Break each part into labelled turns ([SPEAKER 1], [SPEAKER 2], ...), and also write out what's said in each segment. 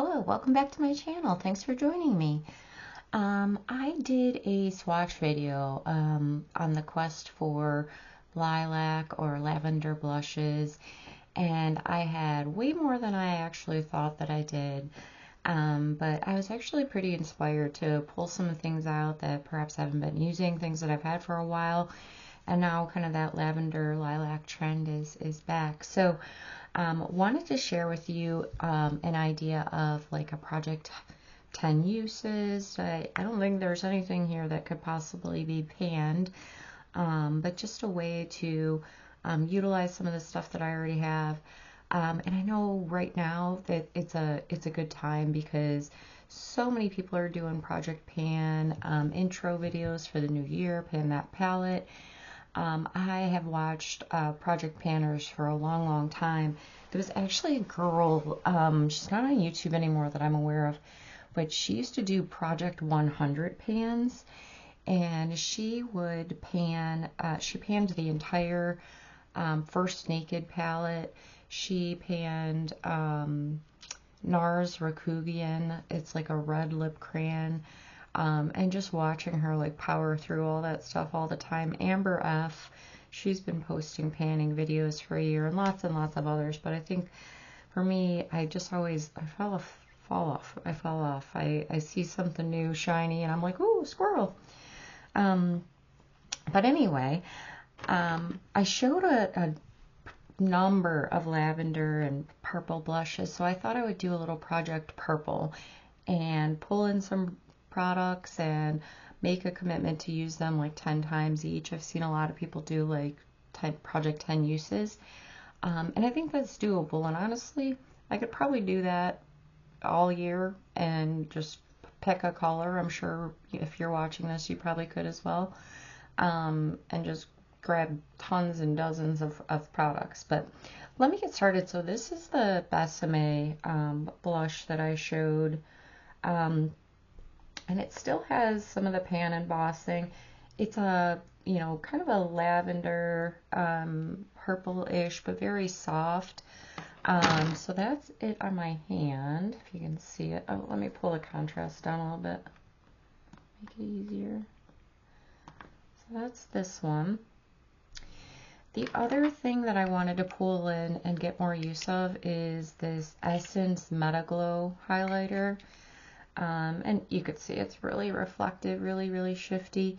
[SPEAKER 1] Hello, welcome back to my channel. Thanks for joining me. I did a swatch video on the quest for lilac or lavender blushes, and I had way more than I actually thought that I did. But I was actually pretty inspired to pull some things out that perhaps I haven't been using, things that I've had for a while, and now kind of that lavender lilac trend is back. So wanted to share with you an idea of like a project 10 uses. I don't think there's anything here that could possibly be panned, but just a way to utilize some of the stuff that I already have. And I know right now that it's a good time because so many people are doing Project Pan intro videos for the new year, pan that palette. I have watched Project Panners for a long time. There was actually a girl, she's not on YouTube anymore that I'm aware of, but she used to do Project 100 pans, and she would pan, she panned the entire First Naked palette. She panned NARS Rakugian, it's like a red lip crayon. And just watching her like power through all that stuff all the time. Amber F, she's been posting panning videos for a year, and lots of others, but I think for me, I just always, I fell off. I see something new, shiny, and I'm like, ooh, squirrel. But anyway, I showed a number of lavender and purple blushes, so I thought I would do a little project purple and pull in some products and make a commitment to use them like 10 times each. I've seen a lot of people do like project 10 uses, and I think that's doable, and honestly I could probably do that all year and just pick a color. I'm sure if you're watching this you probably could as well, and just grab tons and dozens of products. But let me get started. So this is the Besame blush that I showed, and it still has some of the pan embossing. It's a, kind of a lavender, purple-ish, but very soft. So that's it on my hand, if you can see it. Oh, let me pull the contrast down a little bit, make it easier. So that's this one. The other thing that I wanted to pull in and get more use of is this Essence Meta Glow highlighter. And you could see it's really reflective, really shifty,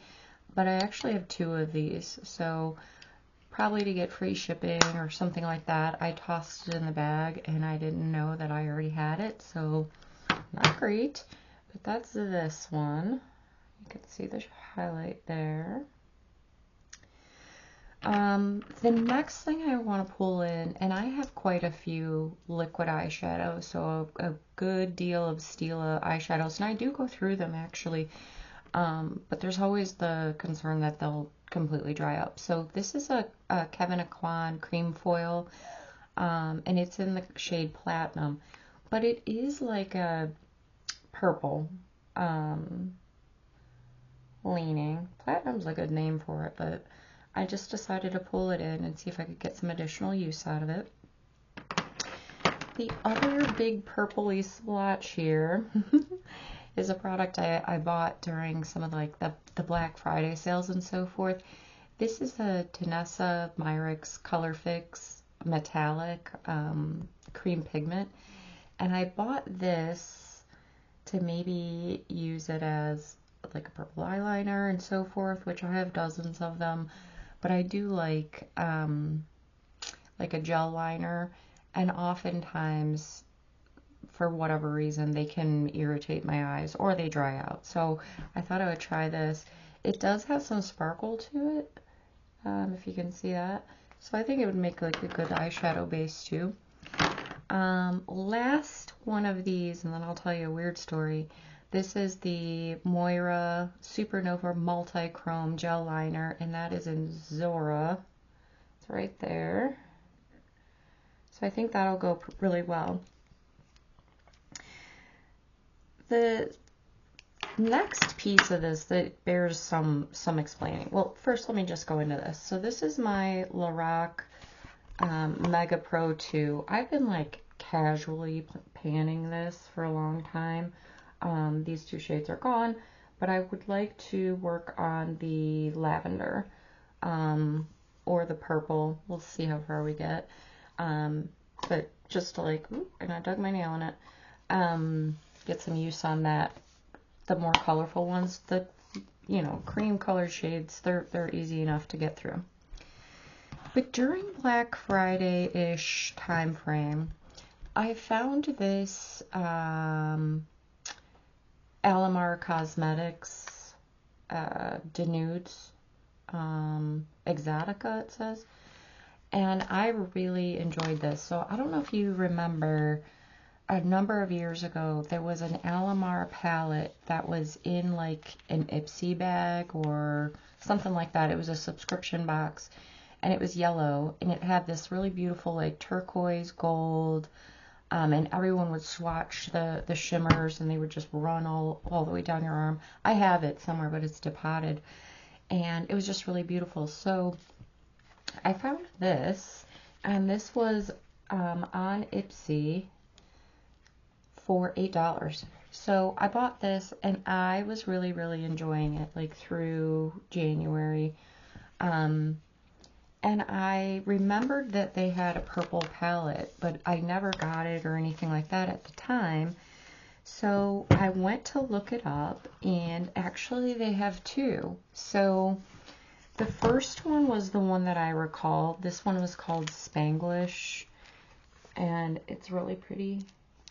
[SPEAKER 1] but I actually have two of these, so probably to get free shipping or something like that. I tossed it in the bag and I didn't know that I already had it, so not great. But that's this one. You can see the highlight there. The next thing I want to pull in, and I have quite a few liquid eyeshadows, so a good deal of Stila eyeshadows, and I do go through them actually, but there's always the concern that they'll completely dry up. So this is a Kevyn Aucoin cream foil, and it's in the shade Platinum, but it is like a purple leaning. Platinum's a good name for it, but I just decided to pull it in and see if I could get some additional use out of it. The other big purpley splotch here is a product I bought during some of like the Black Friday sales and so forth. This is a Tanessa Myrix Color Fix Metallic Cream Pigment, and I bought this to maybe use it as like a purple eyeliner and so forth, which I have dozens of them. But I do like a gel liner, and oftentimes, for whatever reason, they can irritate my eyes or they dry out. So I thought I would try this. It does have some sparkle to it, if you can see that. So I think it would make like a good eyeshadow base too. Last one of these, and then I'll tell you a weird story. This is the Moira Supernova Multi-Chrome Gel Liner, and that is in Zora. It's right there. So I think that'll go really well. The next piece of this that bears some explaining. Well, first let me just go into this. So this is my Lorac Mega Pro 2. I've been like casually panning this for a long time. These two shades are gone, but I would like to work on the lavender or the purple. We'll see how far we get. But just to like, ooh, and I dug my nail in it, get some use on that. The more colorful ones, the cream colored shades, they're easy enough to get through. But during Black Friday-ish time frame, I found this Alamar Cosmetics Denudes Exotica, it says. And I really enjoyed this. So I don't know if you remember, a number of years ago, there was an Alamar palette that was in like an Ipsy bag or something like that. It was a subscription box, and it was yellow, and it had this really beautiful like turquoise gold, and everyone would swatch the shimmers, and they would just run all the way down your arm. I have it somewhere, but it's depotted, and it was just really beautiful. So I found this, and this was on Ipsy for $8. So I bought this, and I was really, really enjoying it, like through January. And I remembered that they had a purple palette, but I never got it or anything like that at the time. So I went to look it up, and actually they have two. So the first one was the one that I recall. This one was called Spanglish, and it's really pretty.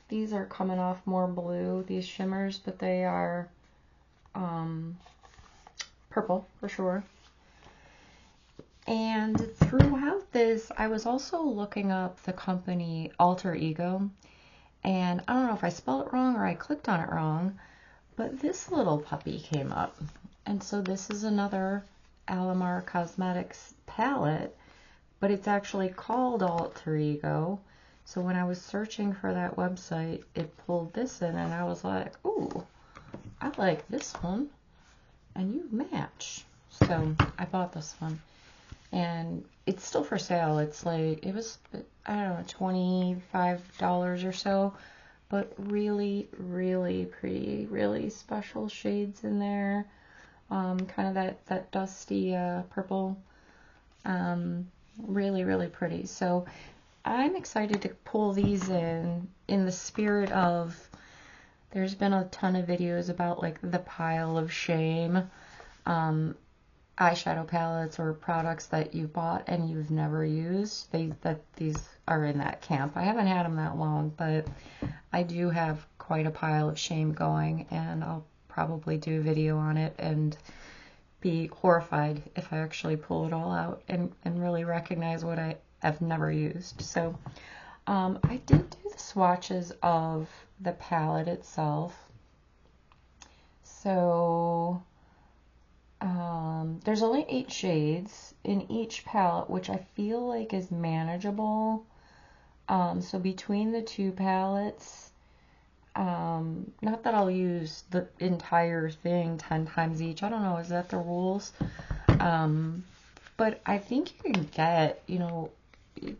[SPEAKER 1] These are coming off more blue, these shimmers, but they are purple for sure. And throughout this, I was also looking up the company Alter Ego, and I don't know if I spelled it wrong or I clicked on it wrong, but this little puppy came up. And so this is another Alamar Cosmetics palette, but it's actually called Alter Ego. So when I was searching for that website, it pulled this in, and I was like, ooh, I like this one, and you match. So I bought this one, and it's still for sale. It's like, it was, I don't know, $25 or so, but really, really pretty, really special shades in there. Kind of that dusty purple. Really, really pretty. So I'm excited to pull these in the spirit of, there's been a ton of videos about like the pile of shame eyeshadow palettes or products that you bought and you've never used. These are in that camp. I haven't had them that long, but I do have quite a pile of shame going, and I'll probably do a video on it and be horrified if I actually pull it all out and really recognize what I have never used. So I did do the swatches of the palette itself. So there's only 8 shades in each palette, which I feel like is manageable. So between the two palettes, not that I'll use the entire thing 10 times each. I don't know, is that the rules? But I think you can get,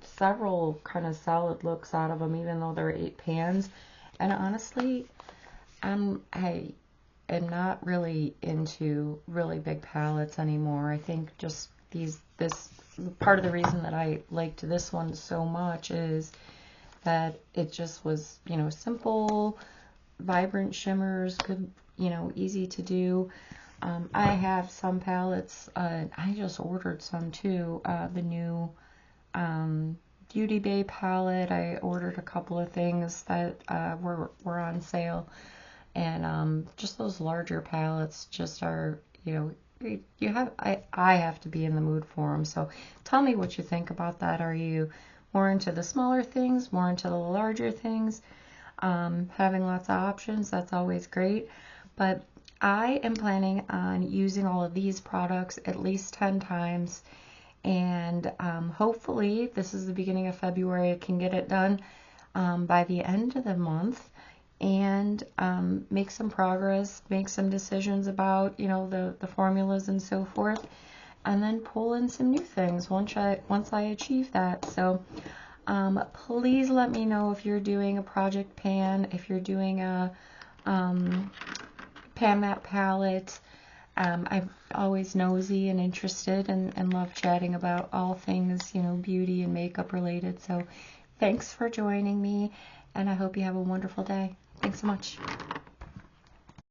[SPEAKER 1] several kind of solid looks out of them, even though they're 8 pans. And honestly, I am not really into really big palettes anymore. I think just this part of the reason that I liked this one so much is that it just was, simple, vibrant shimmers, good, easy to do. I have some palettes, I just ordered some too, the new Beauty Bay palette. I ordered a couple of things that were on sale, and just those larger palettes just are, I have to be in the mood for them. So tell me what you think about that. Are you more into the smaller things, more into the larger things? Having lots of options, that's always great. But I am planning on using all of these products at least 10 times, and hopefully this is the beginning of February. I can get it done by the end of the month, and make some progress, make some decisions about the formulas and so forth, and then pull in some new things once I achieve that. So Please let me know if you're doing a project pan, if you're doing a pan that palette. I'm always nosy and interested and love chatting about all things, you know, beauty and makeup related. So thanks for joining me, and I hope you have a wonderful day. Thanks so much.